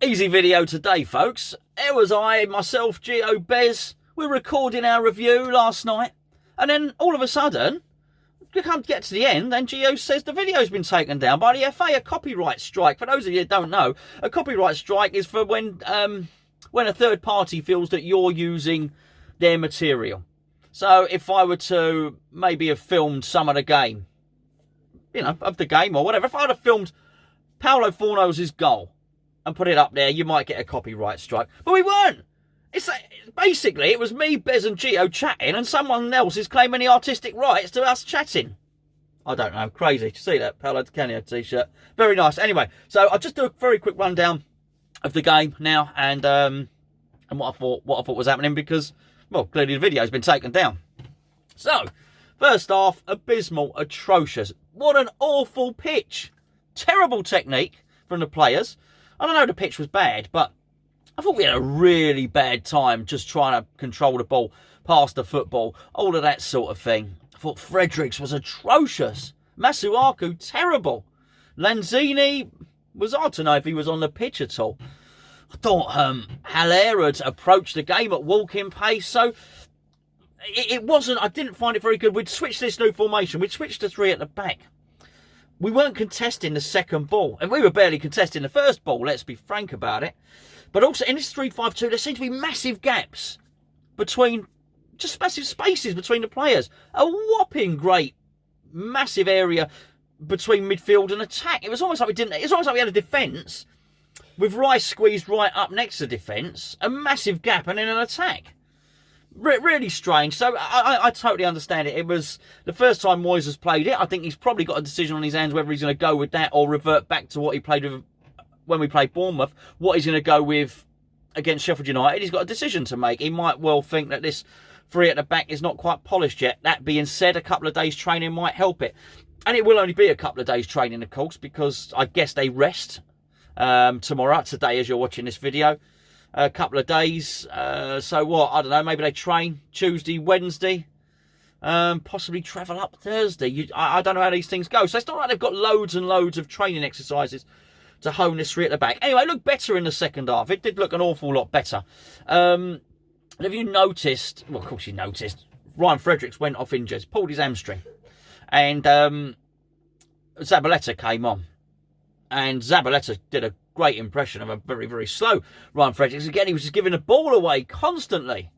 Easy video today, folks. It was myself, Gio, Bez. We're recording our review last night. And then all of a sudden, we can't get to the end, and Gio says the video's been taken down by the FA, a copyright strike. For those of you that don't know, a copyright strike is for when a third party feels that you're using their material. So if I were to maybe have filmed some of the game, of the game or whatever, if I'd have filmed Paulo Fornos' goal and put it up there, you might get a copyright strike. But we weren't. Basically, it was me, Bez and Gio chatting, and someone else is claiming the artistic rights to us chatting. I don't know. Crazy. Did you see that Paulo Canio t-shirt? Very nice. Anyway, so I'll just do a very quick rundown of the game now and what I thought was happening because, well, clearly the video's been taken down. So, first half, abysmal, atrocious. What an awful pitch. Terrible technique from the players. I don't know the pitch was bad, but I thought we had a really bad time just trying to control the ball, pass the football, all of that sort of thing. I thought Fredericks was atrocious. Masuaku, terrible. Lanzini was hard to know if he was on the pitch at all. I thought Haller had approached the game at walking pace, so it wasn't, I didn't find it very good. We'd switched this new formation. We'd switched to 3 at the back. We weren't contesting the second ball, and we were barely contesting the first ball, let's be frank about it. But also in this 3-5-2, there seemed to be massive gaps between, just massive spaces between the players. A whopping great, massive area between midfield and attack. It was almost like we had a defence with Rice squeezed right up next to defence, a massive gap, and then an attack. Really strange. So I totally understand it. It was the first time Moyes has played it. I think he's probably got a decision on his hands whether he's going to go with that or revert back to what he played with when we played Bournemouth. What he's going to go with against Sheffield United, he's got a decision to make. He might well think that this 3 at the back is not quite polished yet. That being said, a couple of days training might help it. And it will only be a couple of days training, of course, because I guess they rest tomorrow, today as you're watching this video. A couple of days. So what? I don't know. Maybe they train Tuesday, Wednesday. Possibly travel up Thursday. I don't know how these things go. So it's not like they've got loads and loads of training exercises to hone this 3 at the back. Anyway, it looked better in the second half. It did look an awful lot better. Have you noticed? Well, of course you noticed. Ryan Fredericks went off injured. Pulled his hamstring. And Zabaleta came on. And Zabaleta did a great impression of a very, very slow Ryan Fredericks. Again, he was just giving the ball away constantly.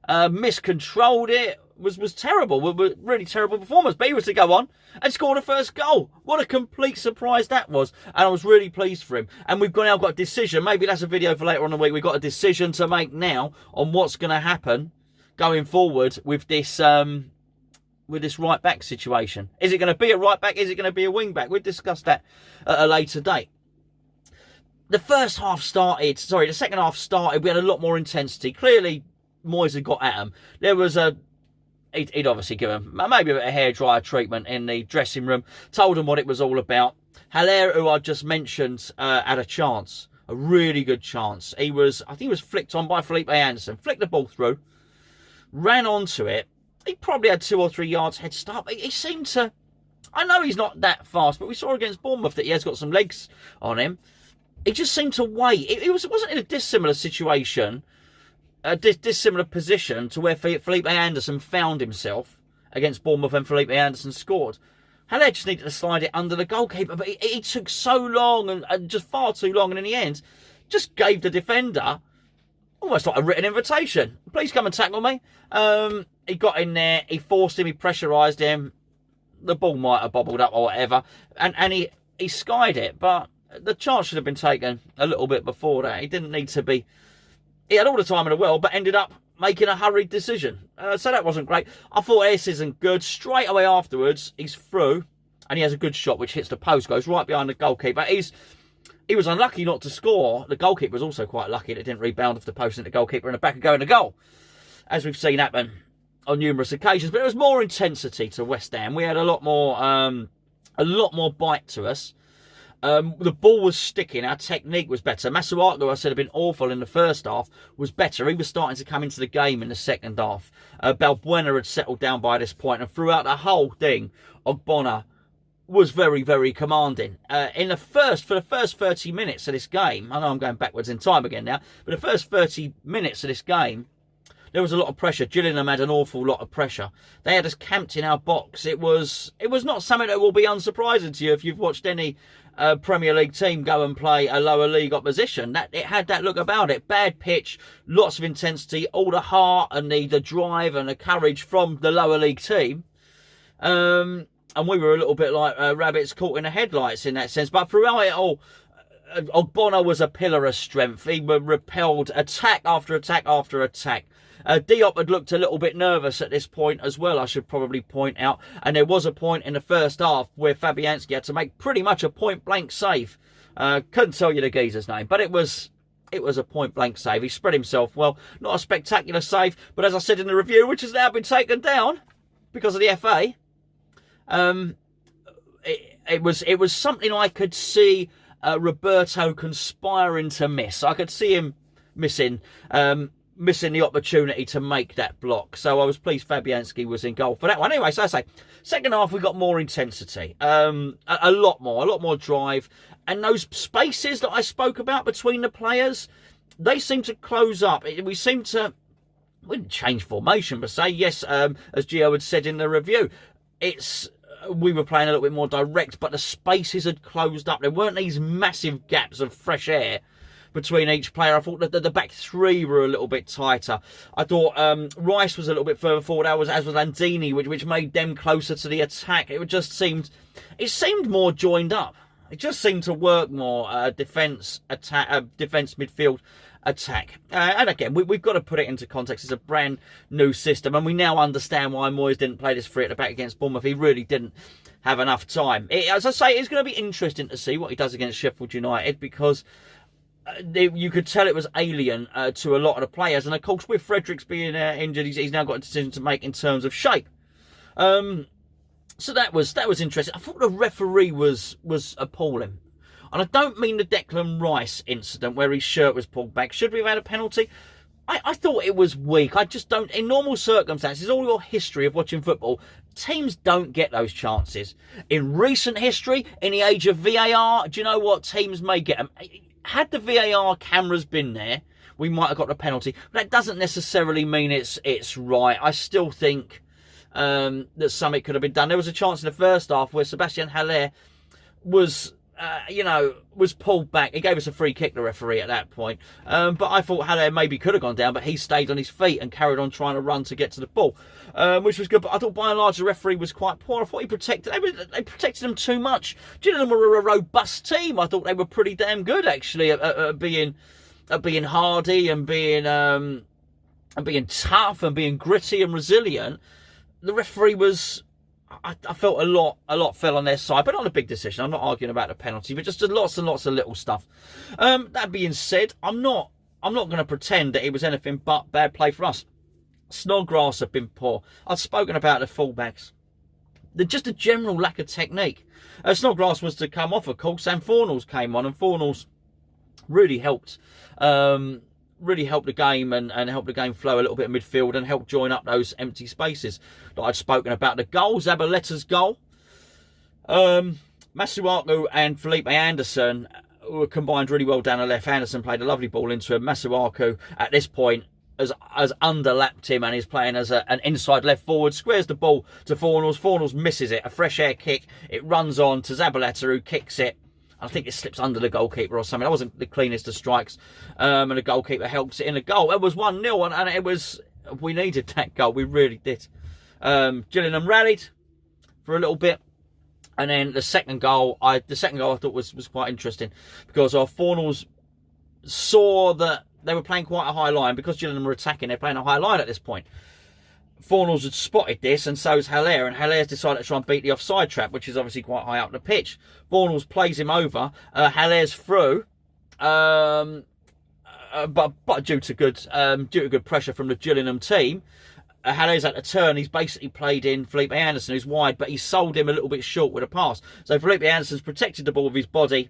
Miscontrolled it. Was terrible. Really terrible performance. But he was to go on and score the first goal. What a complete surprise that was. And I was really pleased for him. And we've now got a decision. Maybe that's a video for later on in the week. We've got a decision to make now on what's going to happen going forward with this right back situation. Is it going to be a right back? Is it going to be a wing back? We'll discuss that at a later date. The second half started. We had a lot more intensity. Clearly, Moyes had got at him. There was he'd obviously given maybe a hairdryer treatment in the dressing room. Told him what it was all about. Haller, who I just mentioned, had a chance. A really good chance. I think he was flicked on by Felipe Anderson. Flicked the ball through. Ran onto it. He probably had 2 or 3 yards head start. But he seemed to... I know he's not that fast, but we saw against Bournemouth that he has got some legs on him. He just seemed to wait. It wasn't in a dissimilar situation, a dissimilar position to where Felipe Anderson found himself against Bournemouth and Felipe Anderson scored. Haller just needed to slide it under the goalkeeper, but he took so long and just far too long. And in the end, just gave the defender almost like a written invitation. Please come and tackle me. He got in there. He forced him. He pressurised him. The ball might have bobbled up or whatever. And he skied it, but... the chance should have been taken a little bit before that. He didn't need to be... He had all the time in the world, but ended up making a hurried decision. So that wasn't great. I thought this isn't good. Straight away afterwards, he's through. And he has a good shot, which hits the post, goes right behind the goalkeeper. He was unlucky not to score. The goalkeeper was also quite lucky that it didn't rebound off the post into the goalkeeper and the back and go in the goal. As we've seen happen on numerous occasions. But there was more intensity to West Ham. We had a lot more bite to us. The ball was sticking. Our technique was better. Masuaku, I said, had been awful in the first half, was better. He was starting to come into the game in the second half. Balbuena had settled down by this point, and throughout the whole thing, Ogbonna was very, very commanding. For the first 30 minutes of this game, I know I'm going backwards in time again now, but the first 30 minutes of this game, there was a lot of pressure. Gillingham had an awful lot of pressure. They had us camped in our box. It was not something that will be unsurprising to you if you've watched any Premier League team go and play a lower league opposition. That it had that look about it. Bad pitch, lots of intensity, all the heart and the drive and the courage from the lower league team. And we were a little bit like rabbits caught in the headlights in that sense. But throughout it all, Ogbono was a pillar of strength. He repelled attack after attack after attack. Diop had looked a little bit nervous at this point as well, I should probably point out. And there was a point in the first half where Fabianski had to make pretty much a point-blank save. Couldn't tell you the geezer's name, but it was a point-blank save. He spread himself well. Not a spectacular save, but as I said in the review, which has now been taken down because of the FA, it was something I could see Roberto conspiring to miss. I could see him missing the opportunity to make that block. So I was pleased Fabianski was in goal for that one. Anyway, so I say, second half we got more intensity, a lot more drive, and those spaces that I spoke about between the players, they seemed to close up. We didn't change formation per se. Yes, as Gio had said in the review, we were playing a little bit more direct, but the spaces had closed up. There weren't these massive gaps of fresh air between each player. I thought that the back three were a little bit tighter. I thought Rice was a little bit further forward, as was Landini, which made them closer to the attack. It seemed more joined up. It just seemed to work more defence, midfield, attack. And again, we've got to put it into context. It's a brand new system, and we now understand why Moyes didn't play this three at the back against Bournemouth. He really didn't have enough time. As I say, it's going to be interesting to see what he does against Sheffield United, because you could tell it was alien to a lot of the players. And of course, with Fredericks being injured, he's now got a decision to make in terms of shape. So that was interesting. I thought the referee was appalling. And I don't mean the Declan Rice incident where his shirt was pulled back. Should we have had a penalty? I thought it was weak. I just don't, in normal circumstances, all your history of watching football, teams don't get those chances. In recent history, in the age of VAR, do you know what? Teams may get them. Had the VAR cameras been there, we might have got the penalty. But that doesn't necessarily mean it's right. I still think that something could have been done. There was a chance in the first half where Sebastian Haller was pulled back. He gave us a free kick, the referee, at that point. But I thought Haller maybe could have gone down, but he stayed on his feet and carried on trying to run to get to the ball, which was good. But I thought by and large the referee was quite poor. I thought they protected them too much. Gillingham were a robust team. I thought they were pretty damn good, actually, at being hardy and being tough and being gritty and resilient. The referee was, I felt a lot fell on their side, but not a big decision. I'm not arguing about the penalty, but just lots and lots of little stuff. That being said, I'm not going to pretend that it was anything but bad play for us. Snodgrass have been poor. I've spoken about the fullbacks. Just a general lack of technique. Snodgrass was to come off, of course, and Fornals came on, and Fornals really helped the game and helped the game flow a little bit of midfield and helped join up those empty spaces that I'd spoken about. The goal, Zabaletta's goal. Masuaku and Felipe Anderson were combined really well down the left. Anderson played a lovely ball into him. Masuaku, at this point, has underlapped him and is playing as an inside left forward. Squares the ball to Fornals. Fornals misses it. A fresh air kick. It runs on to Zabaleta, who kicks it. I think it slips under the goalkeeper or something. That wasn't the cleanest of strikes. And the goalkeeper helps it in a goal. It was 1-0, and we needed that goal. We really did. Gillingham rallied for a little bit. And then the second goal I thought was quite interesting, because our Fornals saw that they were playing quite a high line. Because Gillingham were attacking, they're playing a high line at this point. Fornals had spotted this, and so's Haller, and Haller's decided to try and beat the offside trap, which is obviously quite high up the pitch. Fornals plays him over. Haller's through, but due to good pressure from the Gillingham team, Haller's at a turn. He's basically played in Felipe Anderson, who's wide, but he sold him a little bit short with a pass. So Felipe Anderson's protected the ball with his body.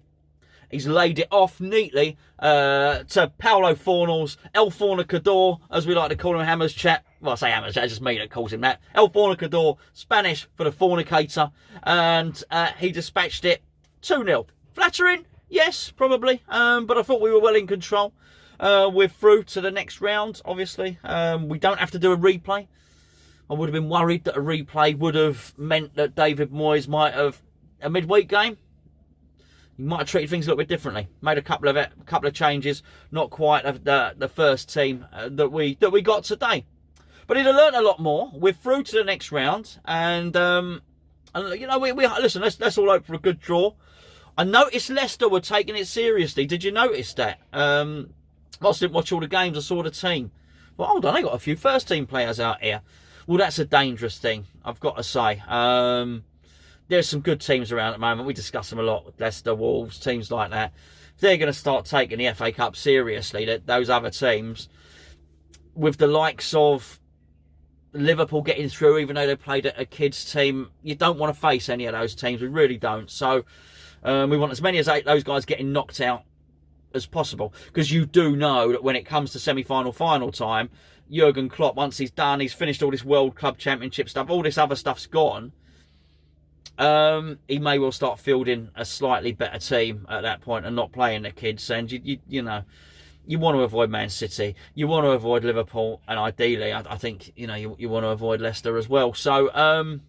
He's laid it off neatly to Paulo Fornals, El Fornicador, as we like to call him, Hammer's chat. Well, I say amateur, that's just me that calls him that. El Fornicador, Spanish for the fornicator. And he dispatched it 2-0. Flattering? Yes, probably. But I thought we were well in control. We're through to the next round, obviously. We don't have to do a replay. I would have been worried that a replay would have meant that David Moyes might have a midweek game. He might have treated things a little bit differently. Made a couple of changes, not quite the first team that we got today. But he'd have learnt a lot more. We're through to the next round, and you know, we listen. Let's all hope for a good draw. I noticed Leicester were taking it seriously. Did you notice that? I didn't watch all the games. I saw the team. Well, hold on, they got a few first team players out here. Well, that's a dangerous thing, I've got to say. There's some good teams around at the moment. We discuss them a lot with Leicester, Wolves, teams like that. If they're going to start taking the FA Cup seriously, those other teams, with the likes of Liverpool getting through, even though they played a kids team, you don't want to face any of those teams. We really don't. So we want as many as those guys getting knocked out as possible, because you do know that when it comes to semi-final, final time, Jurgen Klopp, once he's done, he's finished all this World Club Championship stuff, all this other stuff's gone, he may well start fielding a slightly better team at that point and not playing the kids. And you know, you want to avoid Man City, you want to avoid Liverpool, and ideally I think, you know, you want to avoid Leicester as well. So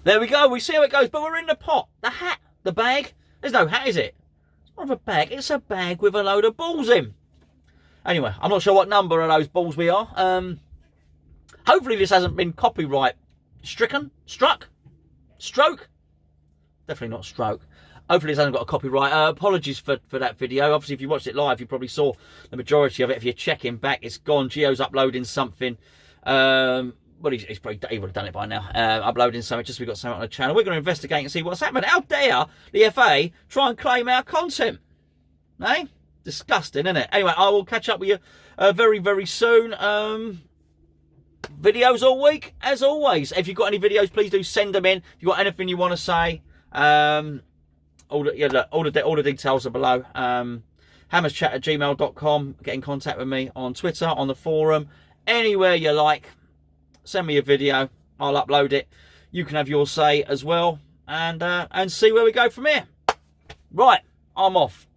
there we go. We see how it goes. But we're in the pot, the hat, the bag. There's no hat, is it? It's not a bag, it's a bag with a load of balls in. Anyway, I'm not sure what number of those balls we are. Hopefully this hasn't been copyright struck. Stroke? Definitely not stroke. Hopefully this hasn't got a copyright. Apologies for that video. Obviously, if you watched it live, you probably saw the majority of it. If you're checking back, it's gone. Gio's uploading something. Well, he would have done it by now. Uploading something, just so we've got something on the channel. We're going to investigate and see what's happened. How dare the FA try and claim our content? Eh? Disgusting, isn't it? Anyway, I will catch up with you very, very soon. Videos all week, as always. If you've got any videos, please do send them in. If you've got anything you want to say, all the details are below. hammerschat@gmail.com. Get in contact with me on Twitter, on the forum, anywhere you like. Send me a video, I'll upload it. You can have your say as well, and see where we go from here. Right, I'm off.